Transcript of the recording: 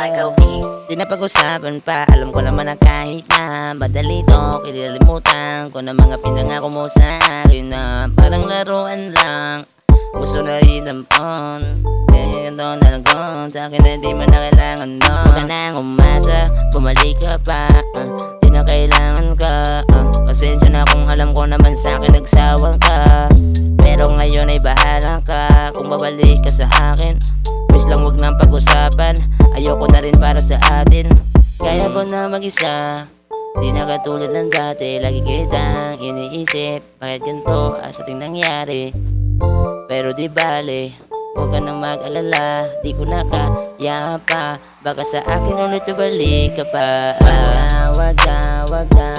Di na pag-usapan pa, alam ko naman na kahit na madali to, kililimutan ko na mga pinangako mo sa akin na parang laruan lang. Gusto na inampon, kaya ito na lang ko sa akin na di mo na kailangan no. Huwag ka nang umasa, bumalik ka pa, di na kailangan ka. Pasensya na kung alam ko naman sa akin nagsawang ka, pero ngayon ay bahala ka kung babalik ka sa akin. Wish lang wag nang pag-usapan, ayoko na rin para sa atin. Kaya ko na mag-isa, di na katulad ng dati. Lagi kitang iniisip, bakit ganito sa ating nangyari. Pero di bale, huwag ka nang mag-alala, di ko na kaya pa, baka sa akin ulit balik ka pa. Wag na